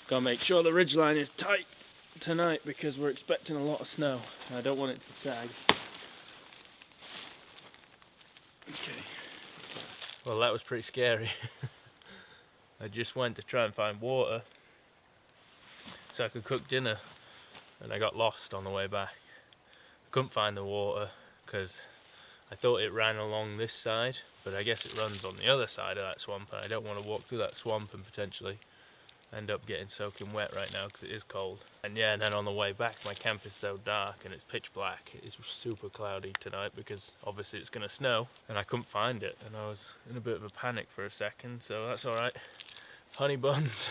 Gotta make sure the ridgeline is tight tonight because we're expecting a lot of snow. I don't want it to sag. Okay. Well, that was pretty scary. I just went to try and find water so I could cook dinner, and I got lost on the way back. I couldn't find the water because I thought it ran along this side, but I guess it runs on the other side of that swamp, and I don't want to walk through that swamp and potentially end up getting soaking wet right now because it is cold. And yeah, and then on the way back, my camp is so dark and it's pitch black. It's super cloudy tonight because obviously it's gonna snow, and I couldn't find it, and I was in a bit of a panic for a second, so that's all right. Honey buns.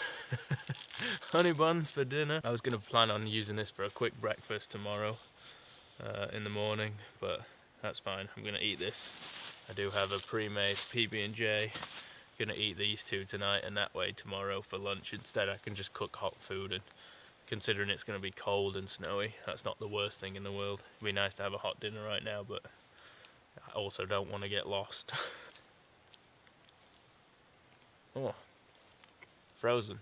Honey buns for dinner. I was gonna plan on using this for a quick breakfast tomorrow in the morning, but that's fine. I'm gonna eat this. I do have a pre-made PB&J. Gonna eat these two tonight, and that way tomorrow for lunch instead I can just cook hot food. And considering it's gonna be cold and snowy, that's not the worst thing in the world. It'd be nice to have a hot dinner right now, but I also don't want to get lost. Oh, frozen.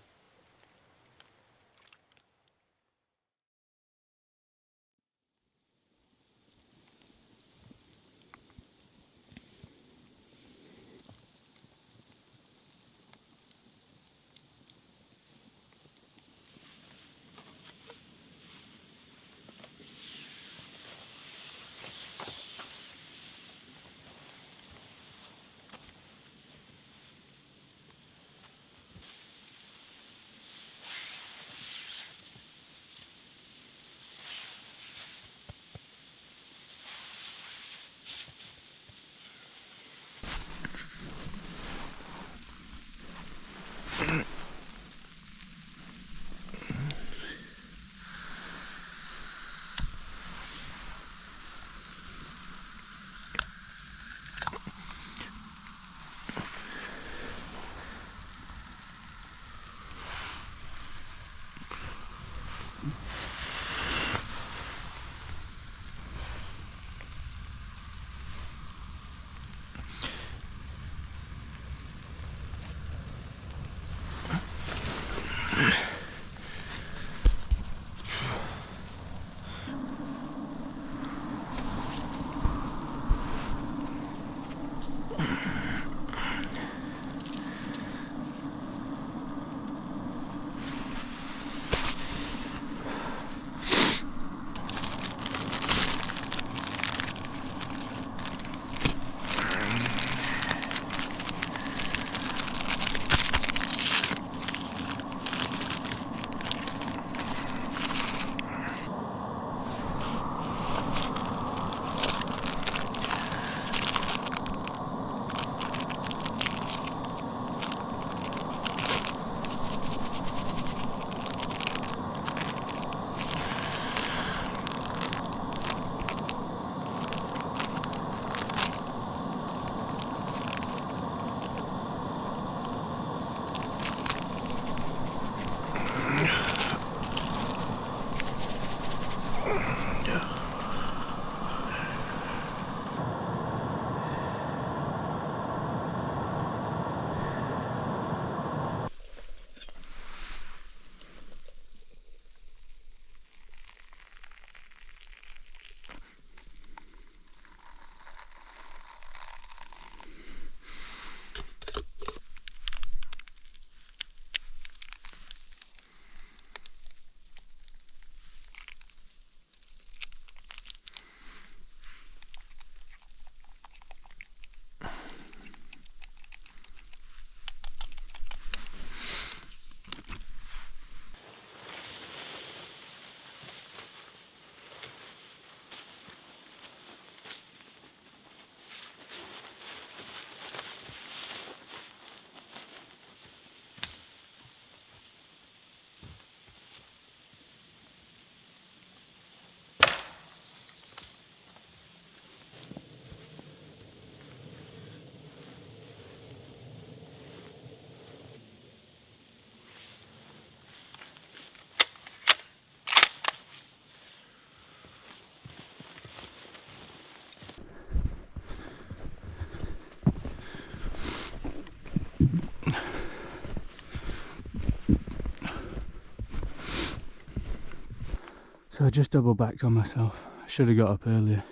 So I just double backed on myself. I should have got up earlier.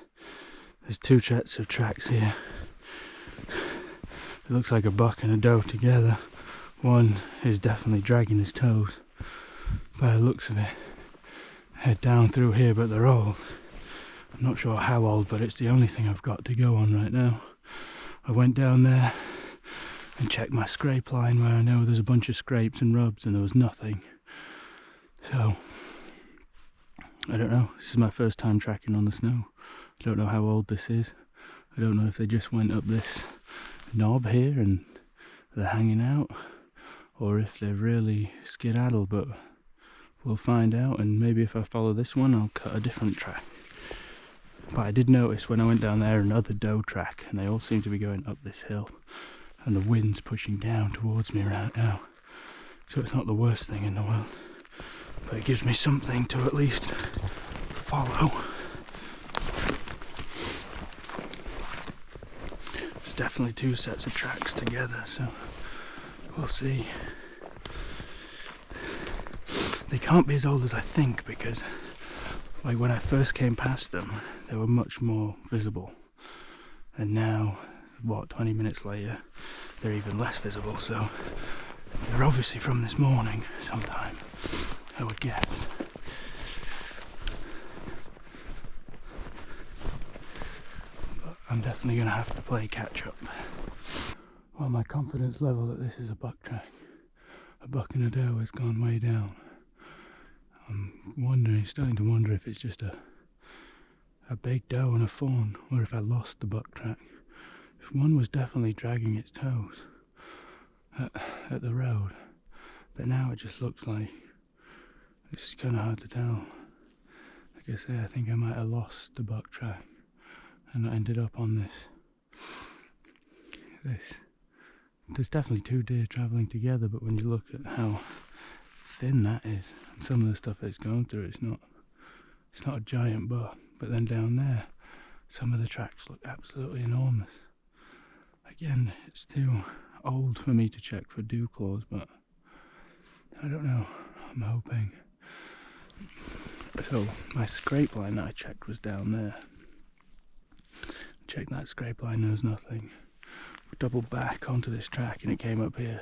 There's two sets of tracks here. It looks like a buck and a doe together. One is definitely dragging his toes by the looks of it. Head down through here, but they're old. I'm not sure how old, but it's the only thing I've got to go on right now. I went down there and checked my scrape line where I know there's a bunch of scrapes and rubs, and there was nothing. So I don't know. This is my first time tracking on the snow. I don't know how old this is. I don't know if they just went up this knob here and they're hanging out, or if they're really skedaddled, but we'll find out. And maybe if I follow this one, I'll cut a different track. But I did notice when I went down there another doe track, and they all seem to be going up this hill, and the wind's pushing down towards me right now. So it's not the worst thing in the world, but it gives me something to at least follow. It's definitely two sets of tracks together, so we'll see. They can't be as old as I think, because like when I first came past them, they were much more visible, and now, what, 20 minutes later, they're even less visible. So they're obviously from this morning sometime, I would guess. But I'm definitely going to have to play catch up. Well, my confidence level that this is a buck track, a buck and a doe, has gone way down. I'm starting to wonder if it's just a big doe and a fawn, or if I lost the buck track. If one was definitely dragging its toes at the road, but now it just looks like it's kind of hard to tell. Like I say, I think I might have lost the buck track and I ended up on this. There's definitely two deer travelling together, but when you look at how thin that is and some of the stuff it's going through, it's not a giant buck. But then down there, some of the tracks look absolutely enormous. Again, it's too old for me to check for dew claws, but I don't know. I'm hoping. So my scrape line that I checked was down there. Checked that scrape line, there was nothing. We doubled back onto this track and it came up here.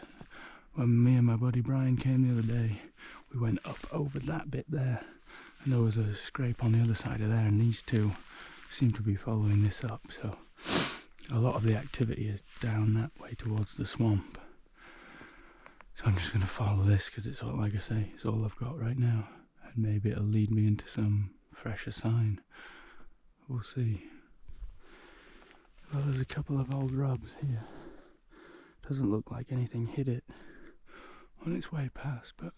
When me and my buddy Brian came the other day, we went up over that bit there, and there was a scrape on the other side of there, and these two seem to be following this up. So a lot of the activity is down that way towards the swamp. So I'm just going to follow this, because it's all, like I say, it's all I've got right now, and maybe it'll lead me into some fresher sign. We'll see. Well, there's a couple of old rubs here. Doesn't look like anything hit it on its way past, but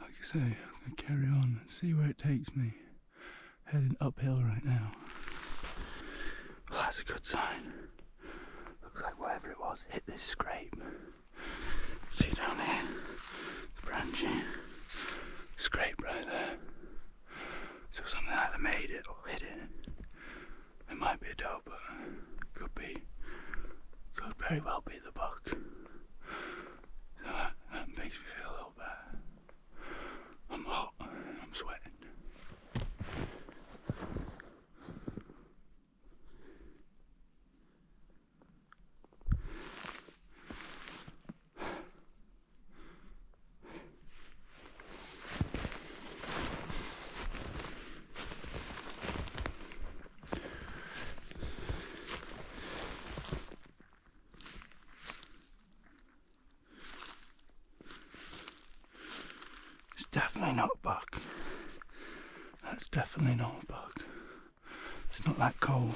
like I say, I'm going to carry on and see where it takes me. Heading uphill right now. Well, that's a good sign. Looks like whatever it was hit this scrape. See down here, the branching scrape right there. So something either made it or hit it. It might be a doe, but could very well be the buck. So that makes me feel a little bad. I'm hot, I'm sweating. Definitely not a buck. That's definitely not a buck. It's not that cold,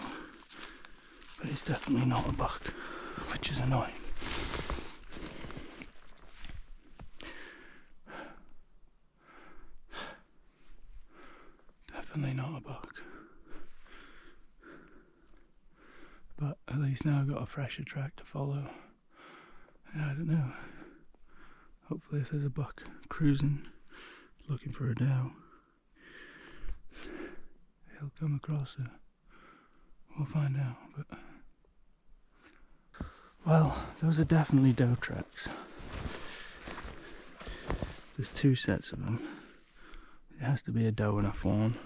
but it's definitely not a buck, which is annoying. Definitely not a buck. But at least now I've got a fresher track to follow. And I don't know. Hopefully if there's a buck cruising, looking for a doe, he'll come across her. We'll find out. But well, those are definitely doe tracks. There's two sets of them. It has to be a doe and a fawn.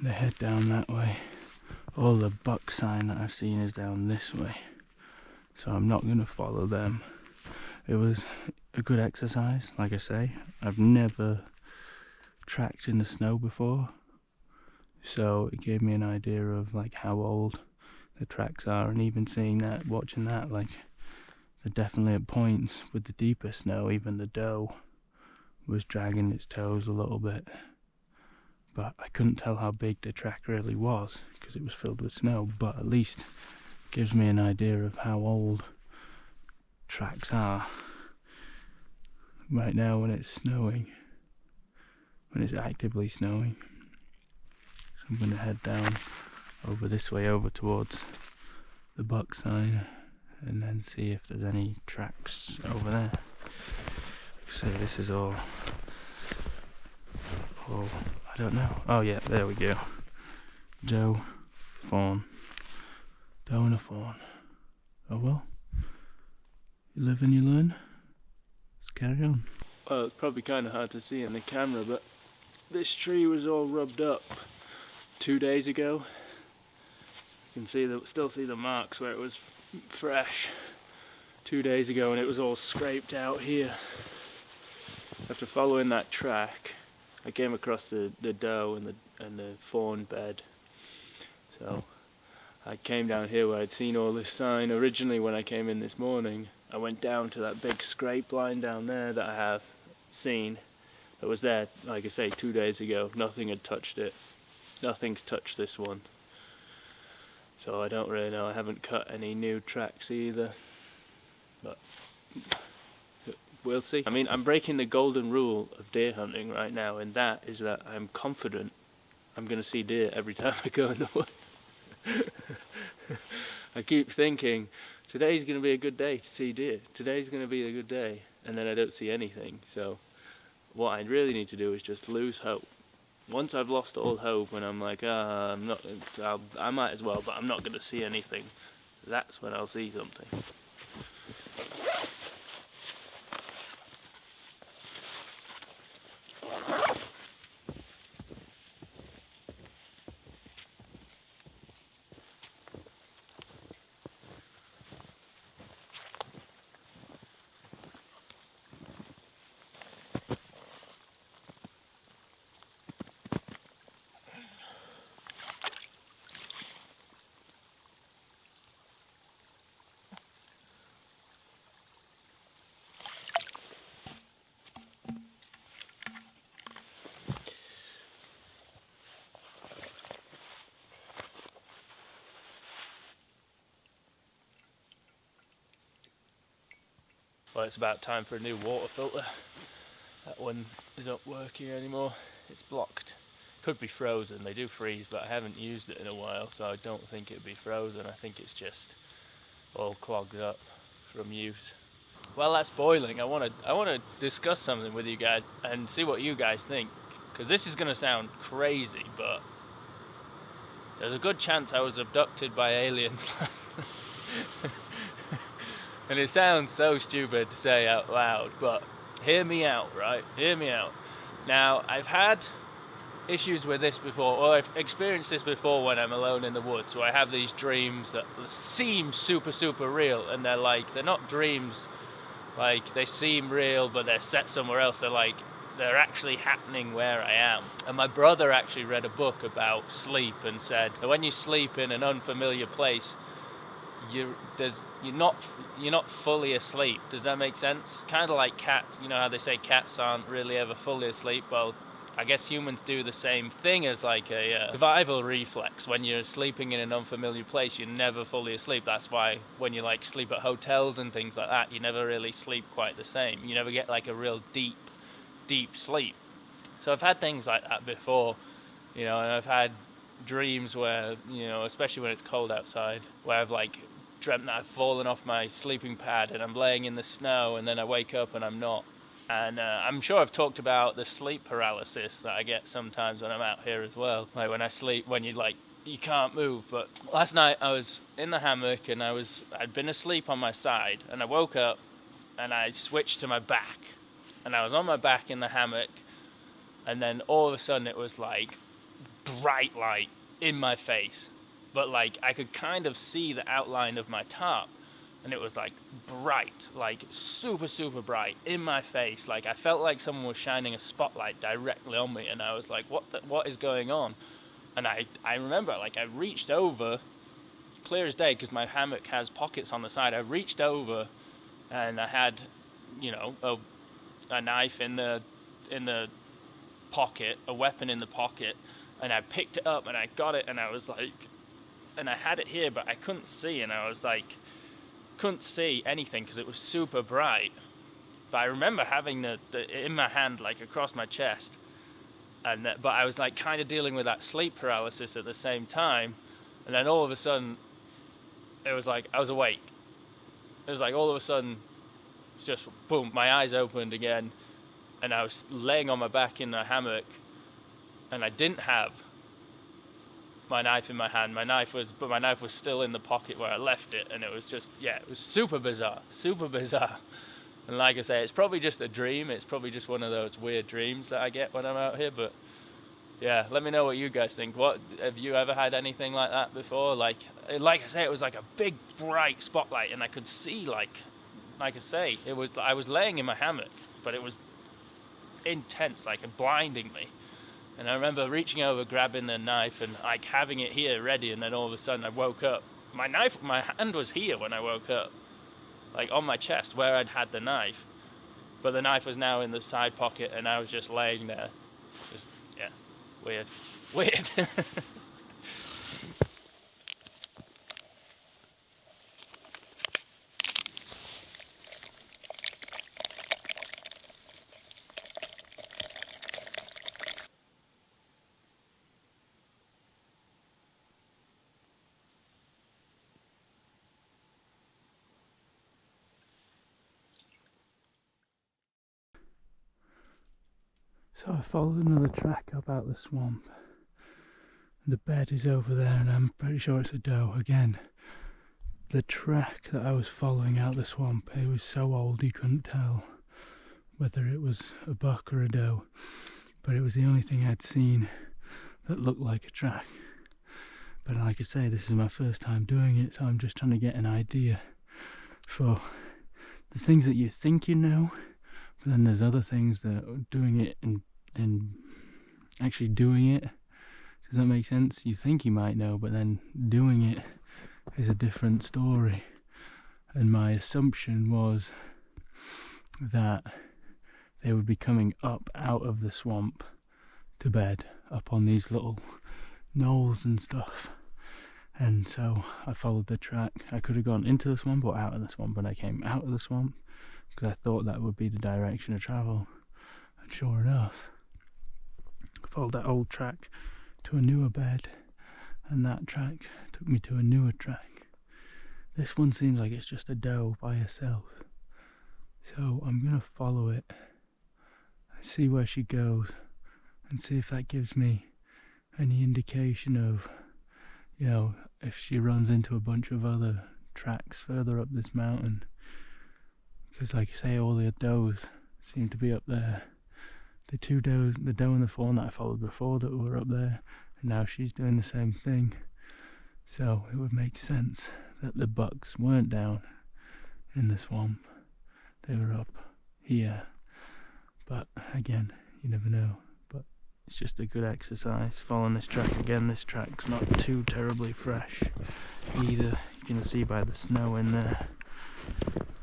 They head down that way. All the buck sign that I've seen is down this way, so I'm not going to follow them. It was a good exercise, like I say. I've never tracked in the snow before, so it gave me an idea of like how old the tracks are, and even seeing that, watching that, like they're definitely at points with the deeper snow. Even the doe was dragging its toes a little bit, but I couldn't tell how big the track really was because it was filled with snow, but at least gives me an idea of how old tracks are right now when it's snowing, when it's actively snowing. So I'm going to head down over this way, over towards the buck sign, and then see if there's any tracks over there. So this is all I don't know. Oh yeah, there we go. Doe, fawn. Doe and a fawn. Oh well. You live and you learn. Let's carry on. Well, it's probably kind of hard to see in the camera, but this tree was all rubbed up 2 days ago. You can still see the marks where it was fresh 2 days ago, and it was all scraped out here. After following that track, I came across the doe and the fawn bed. So I came down here where I'd seen all this sign. Originally, when I came in this morning, I went down to that big scrape line down there that I have seen. That was there, like I say, 2 days ago. Nothing had touched it. Nothing's touched this one. So I don't really know. I haven't cut any new tracks either. But we'll see. I mean, I'm breaking the golden rule of deer hunting right now, and that is that I'm confident I'm going to see deer every time I go in the woods. I keep thinking, today's going to be a good day to see deer. Today's going to be a good day, and then I don't see anything. So what I really need to do is just lose hope. Once I've lost all hope and I'm like, I might as well, but I'm not going to see anything, that's when I'll see something. Well, it's about time for a new water filter. That one isn't working anymore. It's blocked. Could be frozen. They do freeze, but I haven't used it in a while, so I don't think it'd be frozen. I think it's just all clogged up from use. Well, that's boiling. I want to discuss something with you guys and see what you guys think, because this is going to sound crazy, but there's a good chance I was abducted by aliens last night. And it sounds so stupid to say out loud, but hear me out, right? Hear me out. Now, I've had issues with this before, or I've experienced this before when I'm alone in the woods, where I have these dreams that seem super, super real, and they're not dreams, like, they seem real, but they're set somewhere else. They're actually happening where I am. And my brother actually read a book about sleep and said that when you sleep in an unfamiliar place, you're not fully asleep. Does that make sense? Kind of like cats. You know how they say cats aren't really ever fully asleep? Well, I guess humans do the same thing as like a survival reflex. When you're sleeping in an unfamiliar place, you're never fully asleep. That's why when you like sleep at hotels and things like that, you never really sleep quite the same. You never get like a real deep sleep. So I've had things like that before, and I've had dreams where, especially when it's cold outside, where I've like dreamt that I've fallen off my sleeping pad and I'm laying in the snow, and then I wake up and I'm not. And I'm sure I've talked about the sleep paralysis that I get sometimes when I'm out here as well. Like when I sleep, when you can't move. But last night I was in the hammock and I'd been asleep on my side, and I woke up and I switched to my back. and I was on my back in the hammock, and then all of a sudden it was like bright light in my face, but like I could kind of see the outline of my tarp, and it was like bright, like super bright in my face. Like I felt like someone was shining a spotlight directly on me, and I was like, what is going on? And I remember, like, I reached over, clear as day, because my hammock has pockets on the side. I reached over, and I had, you know, a knife in the pocket, a weapon in the pocket, and I picked it up and I got it, and I was like, and I had it here, but I couldn't see, and I was like, couldn't see anything because it was super bright. But I remember having the in my hand, like across my chest, and but I was like kind of dealing with that sleep paralysis at the same time, and then all of a sudden, it was like I was awake. It was like all of a sudden, just boom, my eyes opened again, and I was laying on my back in the hammock, and I didn't have my knife in my hand. My knife was still in the pocket where I left it, and it was just, yeah, it was super bizarre. And like I say, it's probably just a dream. It's probably just one of those weird dreams that I get when I'm out here. But yeah, let me know what you guys think. What have you ever had anything like that before? Like I say, it was like a big bright spotlight, and I could see like I say, I was laying in my hammock, but it was intense, like blinding me. And I remember reaching over, grabbing the knife, and like having it here ready, and then all of a sudden I woke up. My hand was here when I woke up, like on my chest where I'd had the knife, but the knife was now in the side pocket, and I was just laying there. Just, yeah, weird. So I followed another track up out the swamp. The bed is over there, and I'm pretty sure it's a doe. Again, the track that I was following out the swamp, it was so old you couldn't tell whether it was a buck or a doe, but it was the only thing I'd seen that looked like a track. But like I say, this is my first time doing it, so I'm just trying to get an idea for, there's things that you think you know, but then there's other things that doing it and actually doing it, does that make sense? You think you might know, but then doing it is a different story. And my assumption was that they would be coming up out of the swamp to bed, up on these little knolls and stuff. And so I followed the track. I could have gone into the swamp or out of the swamp, and I came out of the swamp because I thought that would be the direction of travel. And sure enough, I followed that old track to a newer bed, and that track took me to a newer track. This one seems like it's just a doe by herself, so I'm gonna follow it and see where she goes, and see if that gives me any indication of, you know, if she runs into a bunch of other tracks further up this mountain. Because like I say, all the does seem to be up there. The two does, the doe and the fawn that I followed before that were up there, and now she's doing the same thing. So it would make sense that the bucks weren't down in the swamp, they were up here. But again, you never know. But it's just a good exercise following this track again. This track's not too terribly fresh either, you can see by the snow in there.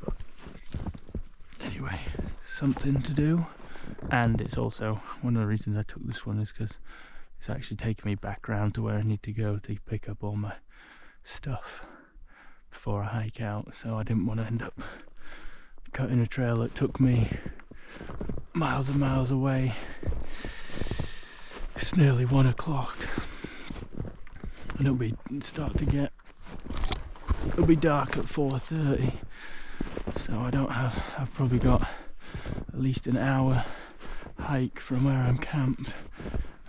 But anyway, something to do. And it's also, one of the reasons I took this one is because it's actually taking me back round to where I need to go to pick up all my stuff before I hike out. So I didn't want to end up cutting a trail that took me miles and miles away. It's nearly 1 o'clock, and it'll be dark at 4:30. So I've probably got at least an hour hike from where I'm camped,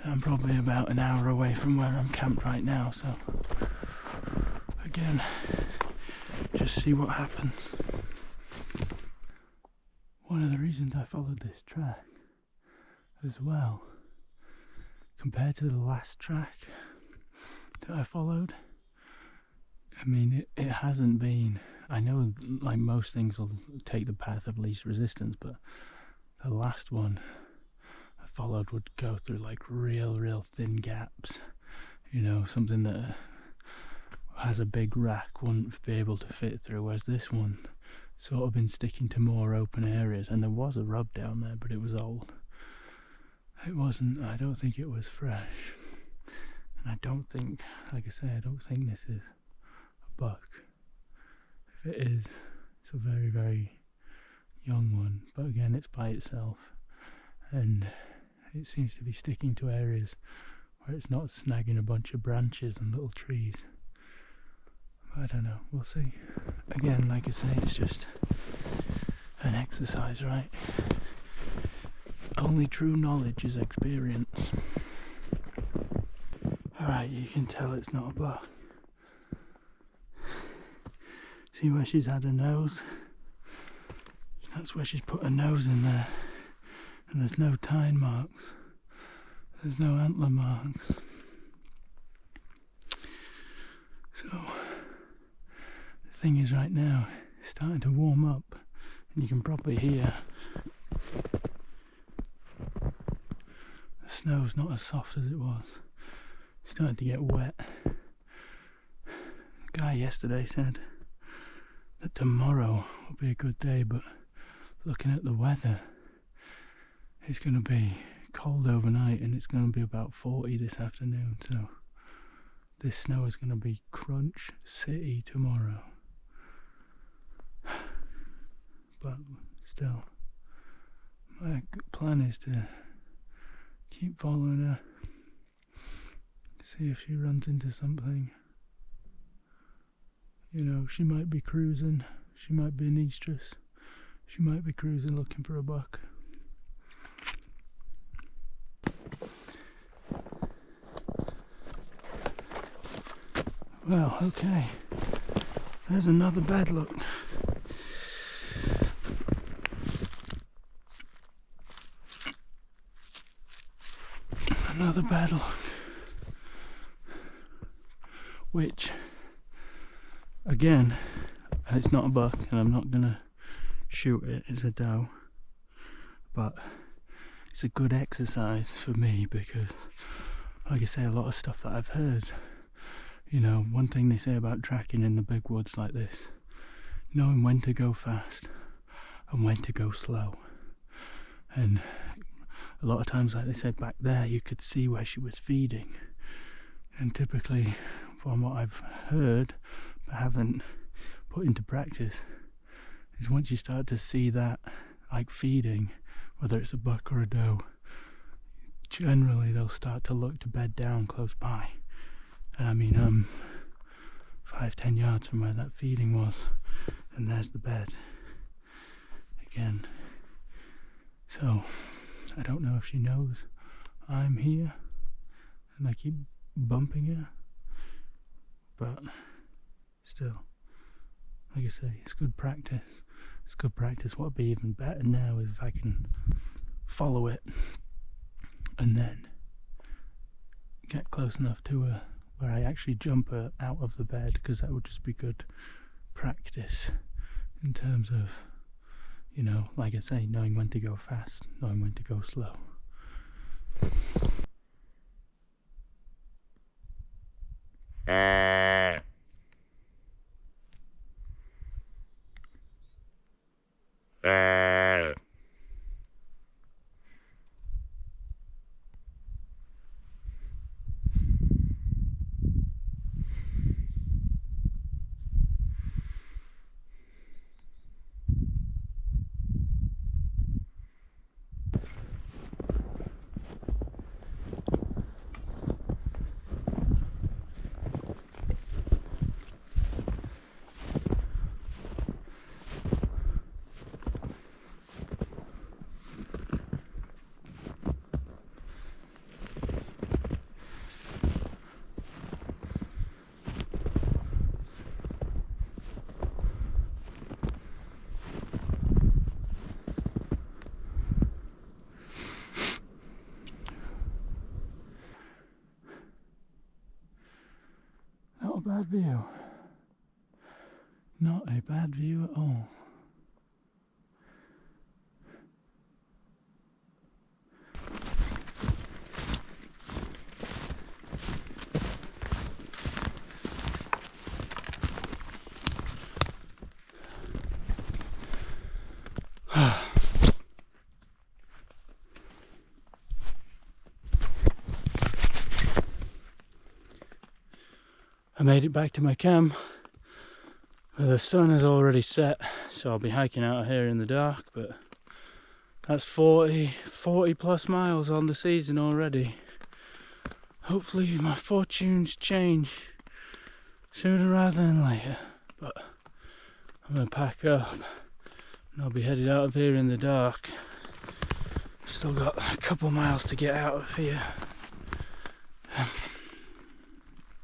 and I'm probably about an hour away from where I'm camped right now. So again, just see what happens. one of the reasons I followed this track as well, compared to the last track that I followed. I mean, it hasn't been, I know like most things will take the path of least resistance, but the last one I followed would go through like real thin gaps, you know, something that has a big rack wouldn't be able to fit through, whereas this one sort of been sticking to more open areas. And there was a rub down there, but it was old. It wasn't, I don't think it was fresh. And I don't think, like I say, I don't think this is a buck. If it is, it's a very young one, but again, it's by itself, and it seems to be sticking to areas where it's not snagging a bunch of branches and little trees. I don't know, we'll see. Again, like I say, it's just an exercise, right? Only true knowledge is experience. Alright, you can tell it's not a buck. See where she's had her nose? That's where she's put her nose in there. And there's no tine marks. There's no antler marks. So, the thing is right now, it's starting to warm up. And you can probably hear the snow's not as soft as it was. It's starting to get wet. The guy yesterday said that tomorrow will be a good day, but looking at the weather, it's going to be cold overnight and it's going to be about 40 this afternoon, so this snow is going to be crunch city tomorrow. But still, my plan is to keep following her, see if she runs into something. You know, she might be cruising, she might be an estrus, she might be cruising looking for a buck. Well, okay, there's another bed, look. Another bed, look. Which, again, it's not a buck and I'm not gonna shoot it, it's a doe, but it's a good exercise for me because, like I say, a lot of stuff that I've heard, you know, one thing they say about tracking in the big woods like this, knowing when to go fast and when to go slow. And a lot of times, like they said back there, you could see where she was feeding, and typically from what I've heard but haven't put into practice is once you start to see that like feeding, whether it's a buck or a doe, generally they'll start to look to bed down close by. And I mean, 5-10 yards from where that feeding was, and there's the bed again. So I don't know if she knows I'm here and I keep bumping her, but still, like I say, it's good practice. It's good practice. What would be even better now is if I can follow it and then get close enough to her where I actually jump her out of the bed, because that would just be good practice in terms of, you know, like I say, knowing when to go fast, knowing when to go slow. view. Not a bad view at all. I made it back to my camp. The sun has already set, so I'll be hiking out of here in the dark, but that's 40 plus miles on the season already. Hopefully my fortunes change sooner rather than later, but I'm going to pack up and I'll be headed out of here in the dark. Still got a couple miles to get out of here.